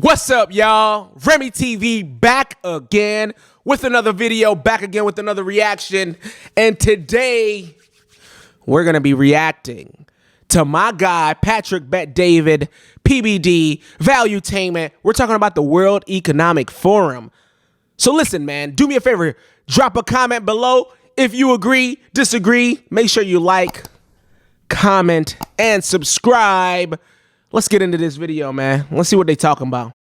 What's up, y'all? RemmyTV back again with another video, back again with another reaction. And today, we're going to be reacting to my guy, Patrick Bet David, PBD, Valuetainment. We're talking about the World Economic Forum. So listen, man, do me a favor. Drop a comment below. If you agree, disagree, make sure you like, comment, and subscribe. Let's get into this video, man. Let's see what they talking about.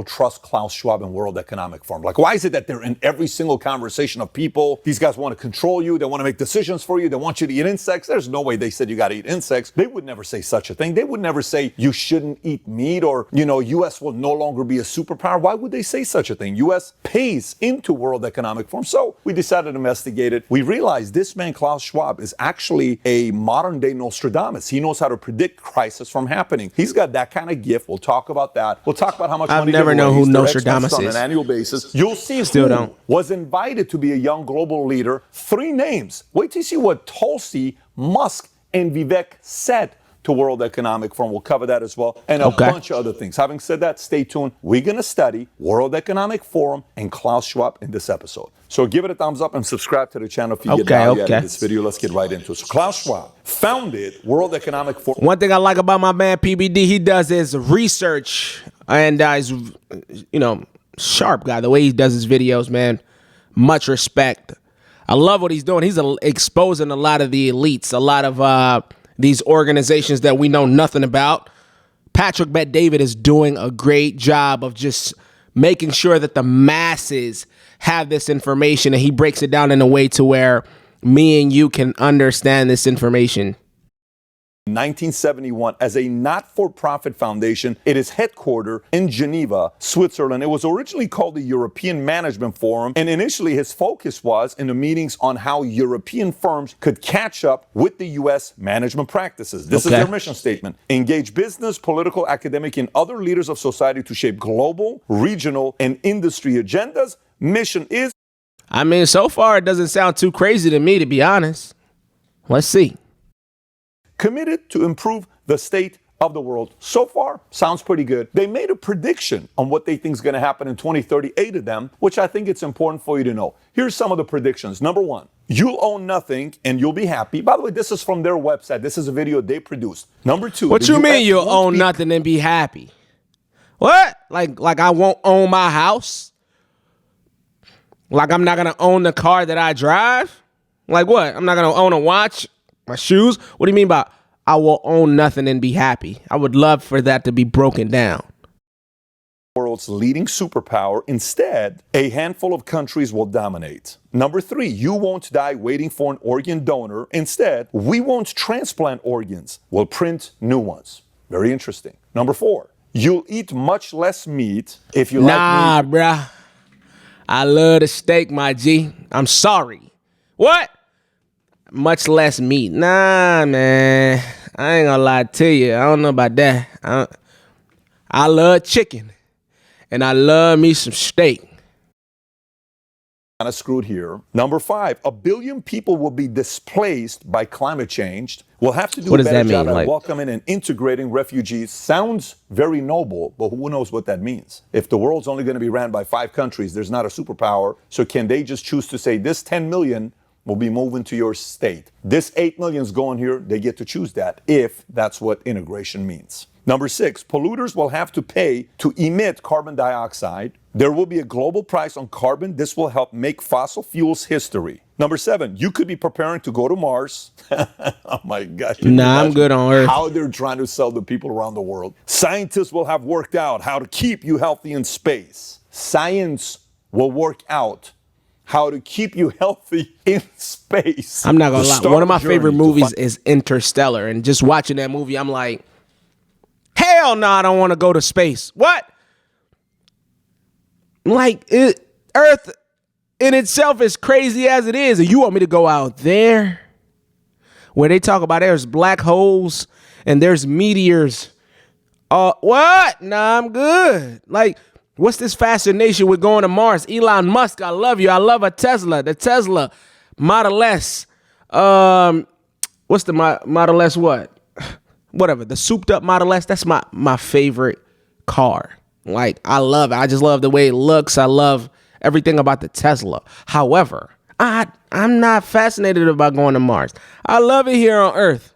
Trust Klaus Schwab and World Economic Forum? Like, why is it that they're in every single conversation of people? These guys want to control you. They want to make decisions for you. They want you to eat insects. There's no way they said you got to eat insects. They would never say such a thing. They would never say you shouldn't eat meat or, U.S. will no longer be a superpower. Why would they say such a thing? U.S. pays into World Economic Forum. So we decided to investigate it. We realized this man, Klaus Schwab, is actually a modern day Nostradamus. He knows how to predict crisis from happening. He's got that kind of gift. We'll talk about that. We'll talk about how much money never know who Nostradamus on is. An annual basis. You'll see who was invited to be a young global leader. 3 names. Wait till you see what Tulsi, Musk, and Vivek said to World Economic Forum. We'll cover that as well. And a bunch of other things. Having said that, stay tuned. We're going to study World Economic Forum and Klaus Schwab in this episode. So give it a thumbs up and subscribe to the channel if you get value out of this video. Let's get right into it. So Klaus Schwab founded World Economic Forum. One thing I like about my man PBD, he does his research and he's, sharp guy. The way he does his videos, man, much respect. I love what he's doing. He's exposing a lot of the elites, a lot of these organizations that we know nothing about. Patrick Bet David is doing a great job of just making sure that the masses have this information, and he breaks it down in a way to where me and you can understand this information. 1971 as a not-for-profit foundation. It is headquartered in Geneva, Switzerland. It was originally called the European Management Forum, and initially his focus was in the meetings on how European firms could catch up with the U.S. management practices. This is their mission statement. Engage business, political, academic, and other leaders of society to shape global, regional, and industry agendas. Mission is... so far it doesn't sound too crazy to me, to be honest. Let's see. Committed to improve the state of the world. So far, sounds pretty good. They made a prediction on what they think is going to happen in 2030, 8 of them, which I think it's important for you to know. Here's some of the predictions. Number 1, you'll own nothing and you'll be happy. By the way, this is from their website. This is a video they produced. Number 2. What you mean you'll own nothing and be happy? What? Like I won't own my house? Like I'm not going to own the car that I drive? Like what? I'm not going to own a watch? My shoes? What do you mean by I will own nothing and be happy? I would love for that to be broken down. World's leading superpower. Instead, a handful of countries will dominate. Number 3, you won't die waiting for an organ donor. Instead, we won't transplant organs. We'll print new ones. Very interesting. Number 4, you'll eat much less meat if you like meat. Nah, bruh. I love the steak, my G. I'm sorry. What? Much less meat. Nah, man. I ain't gonna lie to you. I don't know about that. I love chicken. And I love me some steak. Kind of screwed here. Number 5, 1 billion people will be displaced by climate change. We'll have to do a better job at welcoming and integrating refugees. Sounds very noble, but who knows what that means? If the world's only going to be ran by 5 countries, there's not a superpower. So can they just choose to say this 10 million will be moving to your state? This 8 million is going here. They get to choose that if that's what integration means. Number 6, polluters will have to pay to emit carbon dioxide. There will be a global price on carbon. This will help make fossil fuels history. Number 7, you could be preparing to go to Mars. Oh my gosh. Nah, I'm good on Earth. How they're trying to sell the people around the world. Scientists will have worked out how to keep you healthy in space. Science will work out how to keep you healthy in space. I'm not gonna lie. One of my favorite movies is Interstellar. And just watching that movie, I'm like, hell no, I don't want to go to space. What? Like, Earth in itself is crazy as it is. And you want me to go out there where they talk about there's black holes and there's meteors. What? Nah, I'm good. Like, what's this fascination with going to Mars? Elon Musk, I love you. I love a Tesla. The Tesla Model S. What's the Model S what? Whatever. The souped up Model S. That's my favorite car. Like, I love it. I just love the way it looks. I love everything about the Tesla. However, I'm not fascinated about going to Mars. I love it here on Earth.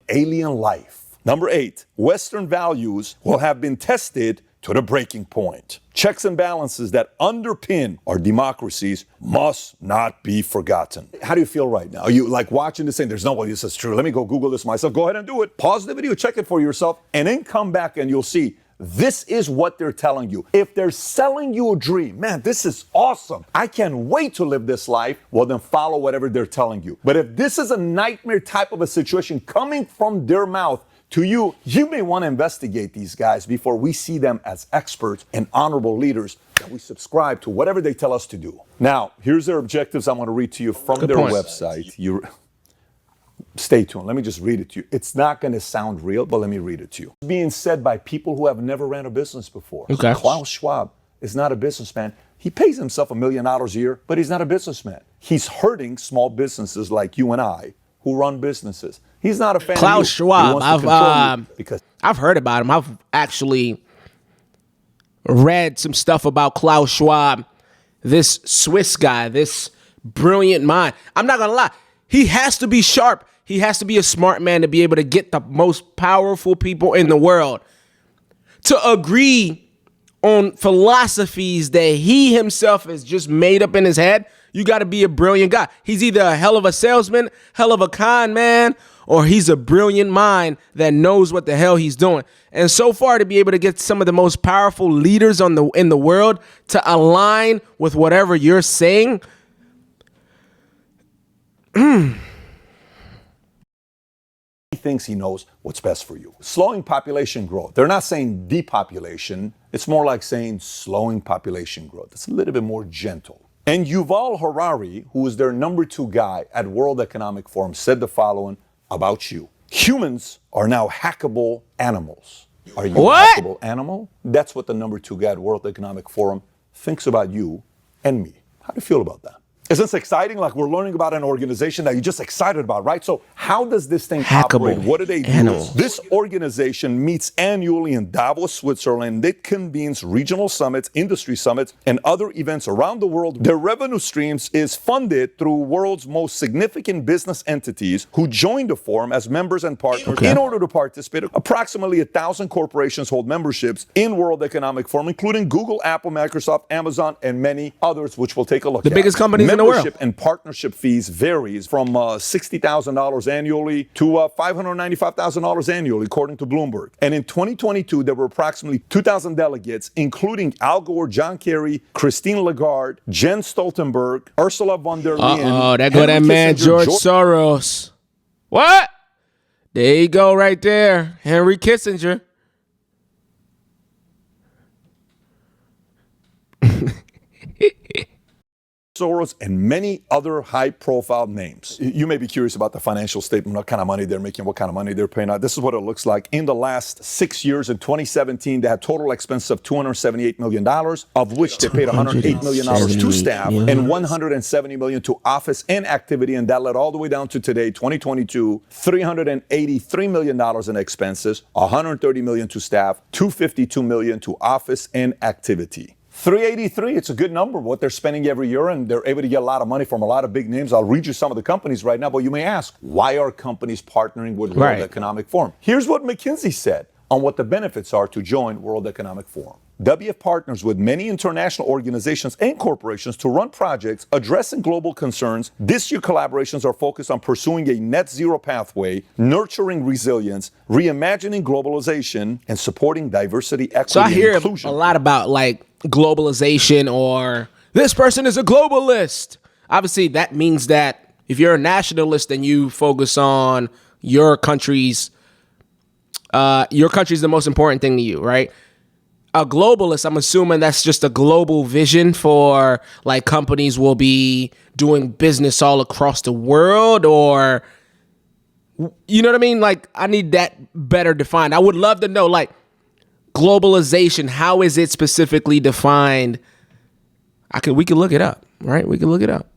Alien life. Number 8, Western values will have been tested to the breaking point. Checks and balances that underpin our democracies must not be forgotten. How do you feel right now? Are you like watching this saying, there's no way this is true? Let me go Google this myself. Go ahead and do it. Pause the video, check it for yourself, and then come back and you'll see this is what they're telling you. If they're selling you a dream, man, this is awesome. I can't wait to live this life. Well, then follow whatever they're telling you. But if this is a nightmare type of a situation coming from their mouth to you, you may want to investigate these guys before we see them as experts and honorable leaders that we subscribe to whatever they tell us to do. Now, here's their objectives. I'm going to read to you from their website. Stay tuned. Let me just read it to you. It's not going to sound real, but let me read it to you. It's being said by people who have never ran a business before. Okay. Klaus Schwab is not a businessman. He pays himself $1 million a year, but he's not a businessman. He's hurting small businesses like you and I who run businesses. He's not a fan Klaus of Schwab. I've heard about him. I've actually read some stuff about Klaus Schwab, this Swiss guy, this brilliant mind. I'm not going to lie. He has to be sharp. He has to be a smart man to be able to get the most powerful people in the world to agree on philosophies that he himself has just made up in his head. You got to be a brilliant guy. He's either a hell of a salesman, hell of a con man, or he's a brilliant mind that knows what the hell he's doing. And so far, to be able to get some of the most powerful leaders in the world to align with whatever you're saying, he thinks he knows what's best for you. Slowing population growth. They're not saying depopulation. It's more like saying slowing population growth. It's a little bit more gentle. And Yuval Harari, who is their number 2 guy at World Economic Forum, said the following about you. Humans are now hackable animals. Are you a hackable animal? That's what the number 2 guy at World Economic Forum thinks about you and me. How do you feel about that? Isn't this exciting? Like we're learning about an organization that you're just excited about, right? So how does this thing operate? What do they do? This organization meets annually in Davos, Switzerland. It convenes regional summits, industry summits, and other events around the world. Their revenue streams is funded through world's most significant business entities who join the forum as members and partners in order to participate. Approximately 1,000 corporations hold memberships in World Economic Forum, including Google, Apple, Microsoft, Amazon, and many others, which we'll take a look at. The biggest companies in the world. Membership and partnership fees varies from $60,000 annually to $595,000 annually, according to Bloomberg. And in 2022, there were approximately 2,000 delegates, including Al Gore, John Kerry, Christine Lagarde, Jen Stoltenberg, Ursula von der Leyen. There go that man, George Soros. What? There you go right there. Henry Kissinger. Soros, and many other high-profile names. You may be curious about the financial statement, what kind of money they're making, what kind of money they're paying out. This is what it looks like. In the last 6 years, in 2017, they had total expenses of $278 million, of which they paid $108 million to staff and $170 million to office and activity, and that led all the way down to today, 2022, $383 million in expenses, $130 million to staff, $252 million to office and activity. 383, it's a good number, what they're spending every year, and they're able to get a lot of money from a lot of big names. I'll read you some of the companies right now, but you may ask, why are companies partnering with World Economic Forum? Here's what McKinsey said on what the benefits are to join World Economic Forum. WF partners with many international organizations and corporations to run projects addressing global concerns. This year, collaborations are focused on pursuing a net zero pathway, nurturing resilience, reimagining globalization, and supporting diversity, equity, and inclusion. So I hear a lot about like globalization or this person is a globalist. Obviously, that means that if you're a nationalist and you focus on your country's the most important thing to you, right? A globalist, I'm assuming that's just a global vision for like companies will be doing business all across the world, or you know what I mean? Like I need that better defined. I would love to know like globalization, how is it specifically defined? We could look it up, right? We could look it up.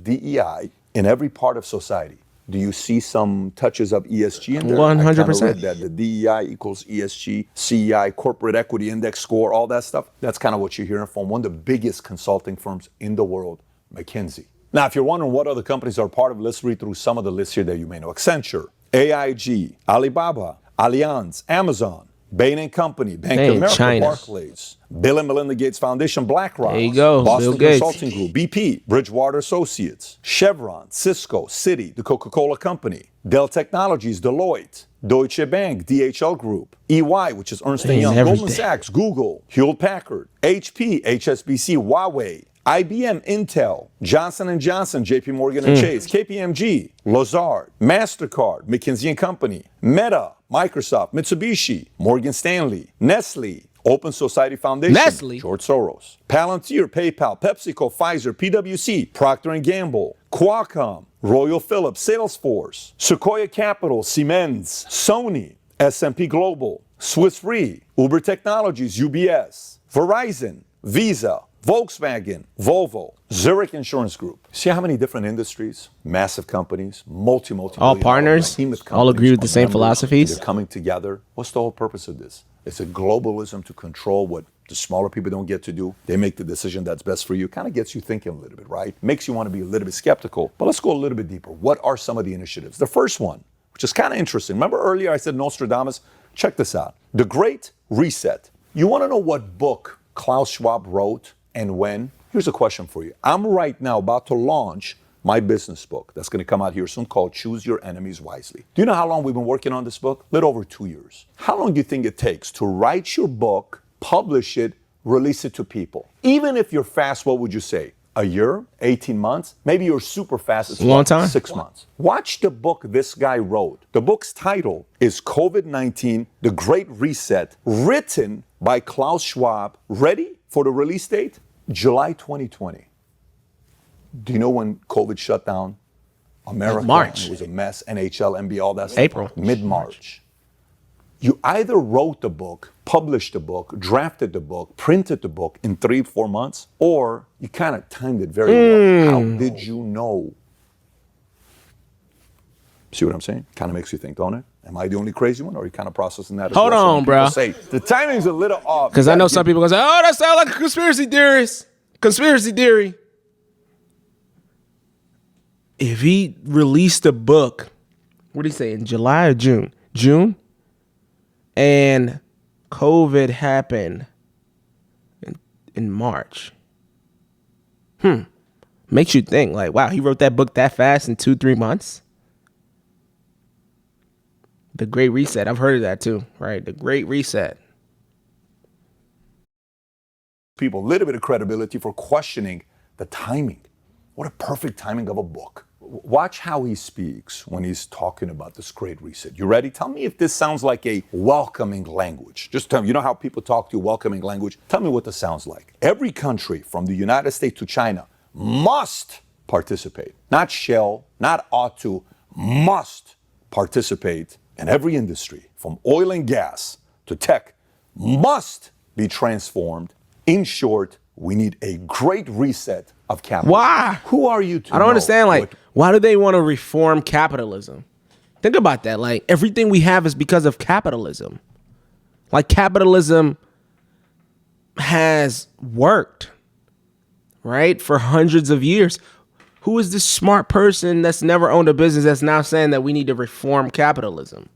DEI in every part of society. Do you see some touches of ESG in there? 100%. I read that the DEI equals ESG, CEI, corporate equity index score, all that stuff. That's kind of what you're hearing from one of the biggest consulting firms in the world, McKinsey. Now, if you're wondering what other companies are part of, let's read through some of the lists here that you may know. Accenture, AIG, Alibaba, Allianz, Amazon, Bain & Company, Bank of America, China. Barclays, Bill and Melinda Gates Foundation, BlackRock, There you go, Boston Bill Gates. Consulting Group, BP, Bridgewater Associates, Chevron, Cisco, Citi, the Coca-Cola Company, Dell Technologies, Deloitte, Deutsche Bank, DHL Group, EY, which is Ernst & Young, Goldman Sachs, Google, Hewlett-Packard, HP, HSBC, Huawei, IBM, Intel, Johnson & Johnson, JP Morgan and Chase, KPMG, Lazard, MasterCard, McKinsey & Company, Meta, Microsoft, Mitsubishi, Morgan Stanley, Nestle, Open Society Foundation, George Soros, Palantir, PayPal, PepsiCo, Pfizer, PwC, Procter & Gamble, Qualcomm, Royal Philips, Salesforce, Sequoia Capital, Siemens, Sony, S&P Global, Swiss Re, Uber Technologies, UBS, Verizon, Visa, Volkswagen, Volvo, Zurich Insurance Group. See how many different industries, massive companies, multi all partners, all agree with the same philosophies. They're coming together. What's the whole purpose of this? It's a globalism to control what the smaller people don't get to do. They make the decision that's best for you. Kind of gets you thinking a little bit, right? Makes you want to be a little bit skeptical. But let's go a little bit deeper. What are some of the initiatives? The first one, which is kind of interesting. Remember earlier I said Nostradamus? Check this out. The Great Reset. You want to know what book Klaus Schwab wrote and when? Here's a question for you. I'm right now about to launch my business book that's going to come out here soon called Choose Your Enemies Wisely. Do you know how long we've been working on this book? A little over 2 years. How long do you think it takes to write your book, publish it, release it to people? Even if you're fast, what would you say? A year? 18 months? Maybe you're super fast. It's a long time. 6 months. Watch the book this guy wrote. The book's title is COVID-19, The Great Reset, written by Klaus Schwab. Ready for the release date? July 2020. Do you know when COVID shut down America? March. It was a mess. NHL, NBA, all that stuff. April. Mid-March. You either wrote the book, published the book, drafted the book, printed the book in 3-4 months, or you kind of timed it very well. How did you know? See what I'm saying? Kind of makes you think, don't it? Am I the only crazy one, or are you kind of processing that? Hold on, bro. Say the timing's a little off. Because I know some people gonna say, "Oh, that sounds like a conspiracy theorist." Conspiracy theory. If he released a book, what did he say, in July or June? June, and COVID happened in March. Makes you think, like, wow, he wrote that book that fast in 2-3 months. The Great Reset. I've heard of that too, right? The Great Reset. People a little bit of credibility for questioning the timing. What a perfect timing of a book. Watch how he speaks when he's talking about this Great Reset. You ready? Tell me if this sounds like a welcoming language. Just tell me, you know how people talk to you, welcoming language? Tell me what this sounds like. Every country from the United States to China must participate. Not shall, not ought to, must participate. And every industry, from oil and gas to tech, must be transformed. In short, we need a great reset of capitalism. Why? Who are you to I don't understand. Like, why do they want to reform capitalism? Think about that. Like, everything we have is because of capitalism. Like, capitalism has worked, right, for hundreds of years. Who is this smart person that's never owned a business that's now saying that we need to reform capitalism?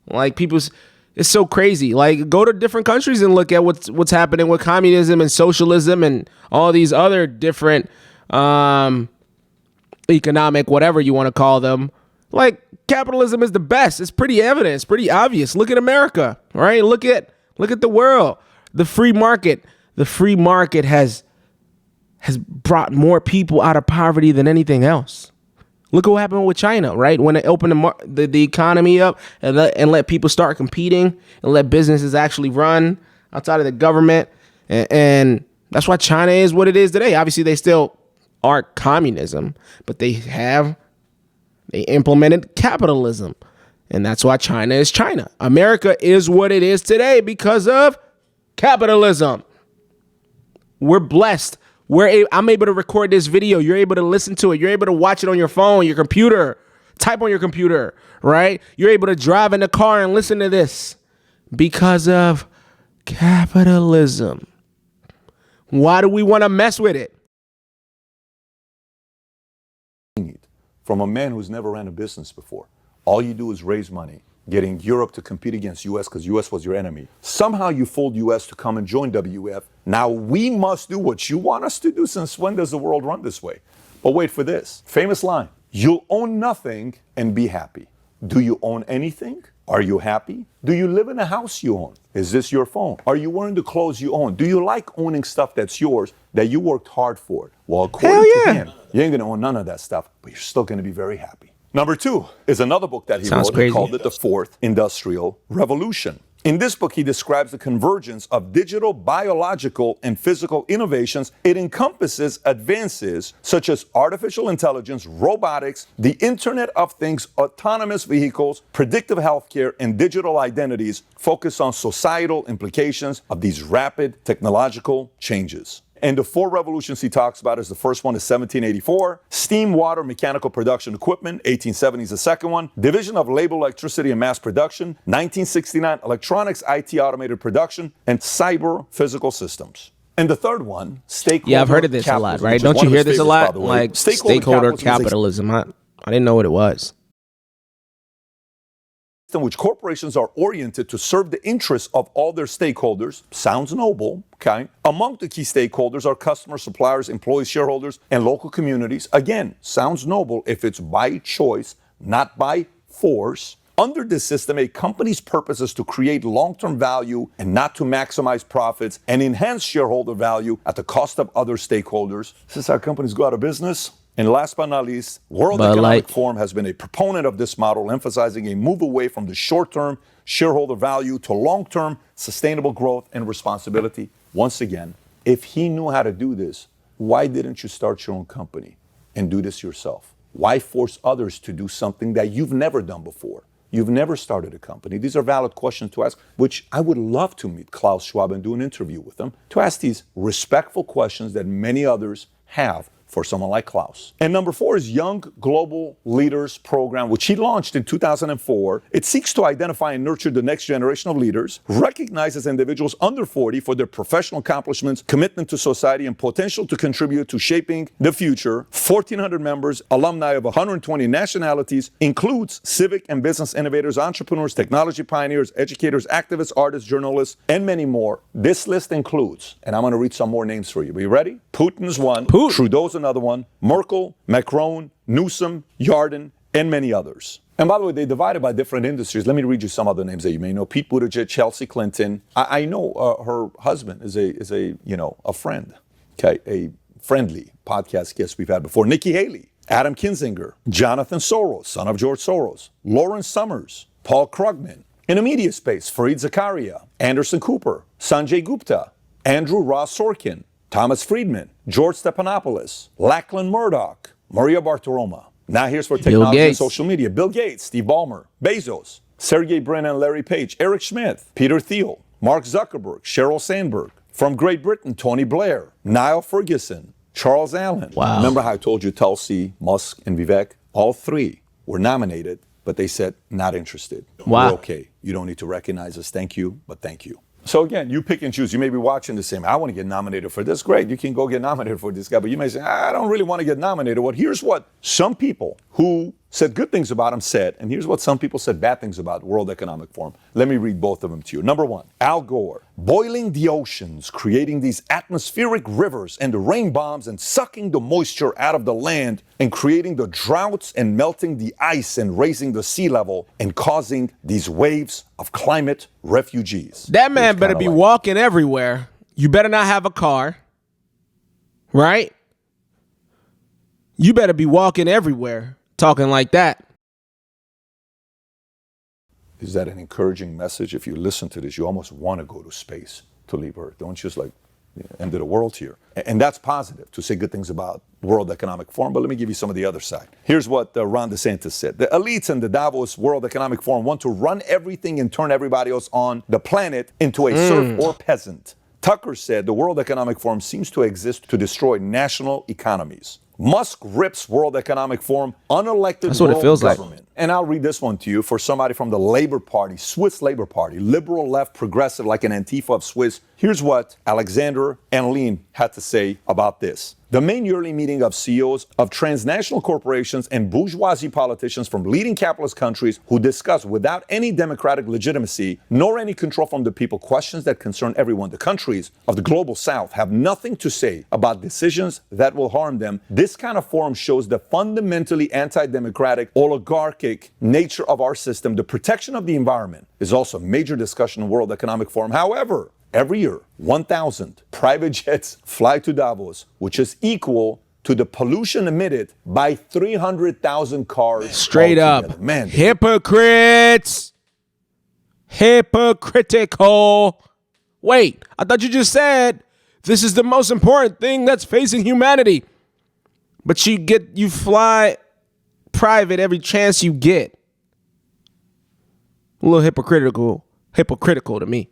Like, it's so crazy. Like, go to different countries and look at what's happening with communism and socialism and all these other different economic, whatever you want to call them. Like, capitalism is the best. It's pretty evident. It's pretty obvious. Look at America, right? Look at the world. The free market. The free market has brought more people out of poverty than anything else. Look at what happened with China, right? When they opened the economy up and let people start competing and let businesses actually run outside of the government. And that's why China is what it is today. Obviously, they still are communism, but they implemented capitalism. And that's why China is China. America is what it is today because of capitalism. We're blessed. I'm able to record this video. You're able to listen to it. You're able to watch it on your phone, your computer, type on your computer, right? You're able to drive in the car and listen to this because of capitalism. Why do we want to mess with it? From a man who's never ran a business before. All you do is raise money, getting Europe to compete against US because US was your enemy. Somehow you fooled US to come and join WF. Now we must do what you want us to do. Since when does the world run this way? But wait for this. Famous line. You'll own nothing and be happy. Do you own anything? Are you happy? Do you live in a house you own? Is this your phone? Are you wearing the clothes you own? Do you like owning stuff that's yours that you worked hard for? Well, according to him, you ain't gonna own none of that stuff, but you're still gonna be very happy. Number 2 is another book that he wrote. He called it The Fourth Industrial Revolution. In this book, he describes the convergence of digital, biological, and physical innovations. It encompasses advances such as artificial intelligence, robotics, the Internet of Things, autonomous vehicles, predictive healthcare, and digital identities, focused on societal implications of these rapid technological changes. And the 4 revolutions he talks about is the first one is 1784, steam, water, mechanical production equipment, 1870 is the second one, division of labor, electricity, and mass production, 1969, electronics, IT, automated production, and cyber physical systems. And the third one, stakeholder capitalism. Yeah, I've heard of this a lot, right? Don't you hear this a lot? Like stakeholder capitalism. I didn't know what it was. In which corporations are oriented to serve the interests of all their stakeholders. Sounds noble, okay? Among the key stakeholders are customers, suppliers, employees, shareholders, and local communities. Again, sounds noble if it's by choice, not by force. Under this system, a company's purpose is to create long-term value and not to maximize profits and enhance shareholder value at the cost of other stakeholders. This is how companies go out of business. And last but not least, World Economic Forum has been a proponent of this model, emphasizing a move away from the short-term shareholder value to long-term sustainable growth and responsibility. Once again, if he knew how to do this, why didn't you start your own company and do this yourself? Why force others to do something that you've never done before? You've never started a company. These are valid questions to ask, which I would love to meet Klaus Schwab and do an interview with him to ask these respectful questions that many others have for someone like Klaus. And number 4 is Young Global Leaders Program, which he launched in 2004. It seeks to identify and nurture the next generation of leaders, recognizes individuals under 40 for their professional accomplishments, commitment to society, and potential to contribute to shaping the future. 1,400 members, alumni of 120 nationalities, includes civic and business innovators, entrepreneurs, technology pioneers, educators, activists, artists, journalists, and many more. This list includes, and I'm going to read some more names for you. Are you ready? Putin's one, Trudeau's another one, Merkel, Macron, Newsom, Yarden, and many others. And by the way, they divided by different industries. Let me read you some other names that you may know. Pete Buttigieg, Chelsea Clinton. I know her husband is a friend, okay, a friendly podcast guest we've had before. Nikki Haley, Adam Kinzinger, Jonathan Soros, son of George Soros, Lawrence Summers, Paul Krugman. In the media space, Fareed Zakaria, Anderson Cooper, Sanjay Gupta, Andrew Ross Sorkin, Thomas Friedman, George Stephanopoulos, Lachlan Murdoch, Maria Bartiromo. Now here's for technology and social media. Bill Gates, Steve Ballmer, Bezos, Sergey Brin and Larry Page, Eric Schmidt, Peter Thiel, Mark Zuckerberg, Sheryl Sandberg. From Great Britain, Tony Blair, Niall Ferguson, Charles Allen. Wow. Remember how I told you Tulsi, Musk, and Vivek? All 3 were nominated, but they said not interested. Wow. We're okay. You don't need to recognize us. Thank you, but thank you. So again, you pick and choose. You may be watching the same. I want to get nominated for this. Great, you can go get nominated for this guy. But you may say, I don't really want to get nominated. Well, here's what some people who said good things about him said, and here's what some people said bad things about World Economic Forum. Let me read both of them to you. Number 1, Al Gore, boiling the oceans, creating these atmospheric rivers and the rain bombs and sucking the moisture out of the land and creating the droughts and melting the ice and raising the sea level and causing these waves of climate refugees. That man better be walking everywhere. You better not have a car, right? You better be walking everywhere. Talking like that. Is that an encouraging message? If you listen to this, you almost want to go to space to leave Earth. Don't just end of the world here. And that's positive to say good things about World Economic Forum. But let me give you some of the other side. Here's what Ron DeSantis said. The elites in the Davos World Economic Forum want to run everything and turn everybody else on the planet into a serf or peasant. Tucker said the World Economic Forum seems to exist to destroy national economies. Musk rips World Economic Forum, unelected That's what world it feels government. like. And I'll read this one to you for somebody from the Labour Party, Swiss Labour Party, liberal, left, progressive, like an Antifa of Swiss. Here's what Alexander Enlin had to say about this. The main yearly meeting of CEOs of transnational corporations and bourgeoisie politicians from leading capitalist countries who discuss without any democratic legitimacy nor any control from the people questions that concern everyone. The countries of the global south have nothing to say about decisions that will harm them. This kind of forum shows the fundamentally anti-democratic, oligarchic nature of our system. The protection of the environment is also a major discussion in World Economic Forum. However, every year, 1,000 private jets fly to Davos, which is equal to the pollution emitted by 300,000 cars. Straight altogether. up. Man, Hypocrites. Hypocritical. Wait, I thought you just said this is the most important thing that's facing humanity. But you fly private every chance you get. A little hypocritical to me.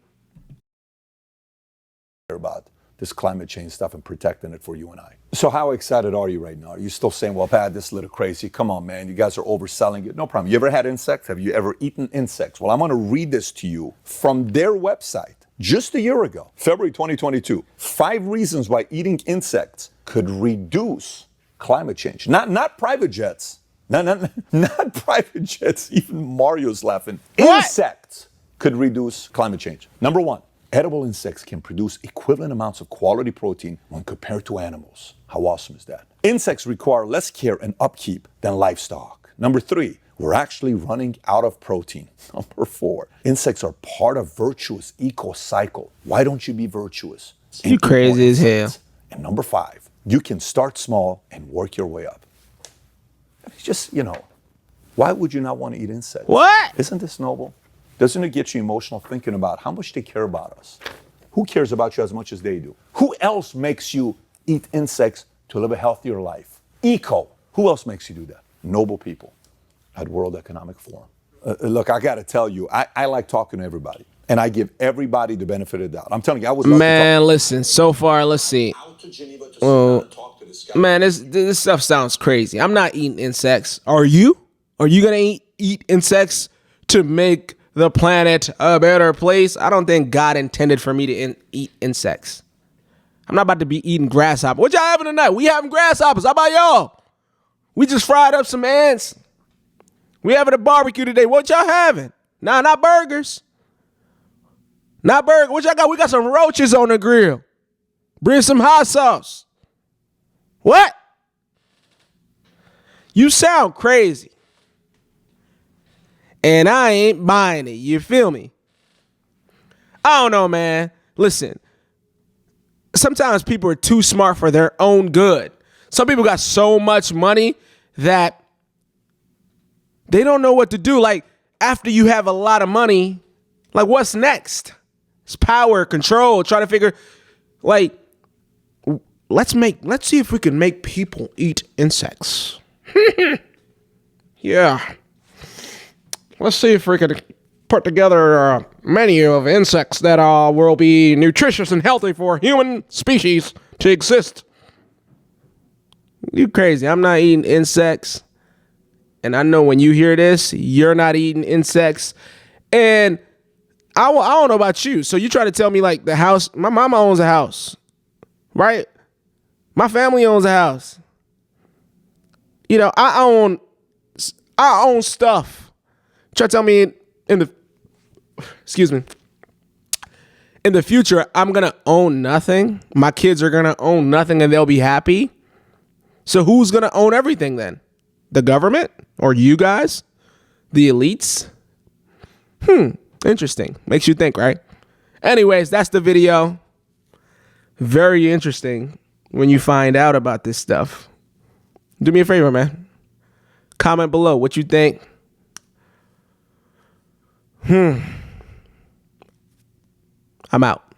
about this climate change stuff and protecting it for you and I. So how excited are you right now? Are you still saying, well, Pat, this is a little crazy. Come on, man. You guys are overselling it. No problem. You ever had insects? Have you ever eaten insects? Well, I'm going to read this to you from their website just a year ago, February 2022. 5 reasons why eating insects could reduce climate change. Not private jets. Not private jets. Even Mario's laughing. What? Insects could reduce climate change. Number 1. Edible insects can produce equivalent amounts of quality protein when compared to animals. How awesome is that? Insects require less care and upkeep than livestock. Number 3, we're actually running out of protein. Number 4, insects are part of virtuous eco-cycle. Why don't you be virtuous? You crazy as hell. And number 5, you can start small and work your way up. It's just, why would you not want to eat insects? What? Isn't this noble? Doesn't it get you emotional thinking about how much they care about us? Who cares about you as much as they do? Who else makes you eat insects to live a healthier life? Eco. Who else makes you do that? Noble people at World Economic Forum. Look, I got to tell you, I like talking to everybody. And I give everybody the benefit of the doubt. I'm telling you, I would love Man, listen, so far, let's see. Man, this stuff sounds crazy. I'm not eating insects. Are you? Are you going to eat insects to make the planet a better place? I don't think God intended for me to eat insects. I'm not about to be eating grasshoppers. What y'all having tonight? We having grasshoppers. How about y'all? We just fried up some ants. We having a barbecue today. What y'all having? Nah, not burgers. Not burgers. What y'all got? We got some roaches on the grill. Bring some hot sauce. What? You sound crazy. And I ain't buying it. You feel me? I don't know, man. Listen, sometimes people are too smart for their own good. Some people got so much money that they don't know what to do. Like, after you have a lot of money, like, what's next? It's power, control, trying to figure, like, let's see if we can make people eat insects. Yeah. Let's see if we can put together a menu of insects that will be nutritious and healthy for human species to exist. You crazy. I'm not eating insects. And I know when you hear this, you're not eating insects. And I don't know about you. So you try to tell me, like, the house, my mama owns a house, right? My family owns a house. I own stuff. Try to tell me in the future, I'm going to own nothing. My kids are going to own nothing and they'll be happy. So who's going to own everything then? The government or you guys? The elites? Interesting. Makes you think, right? Anyways, that's the video. Very interesting when you find out about this stuff. Do me a favor, man. Comment below what you think. I'm out.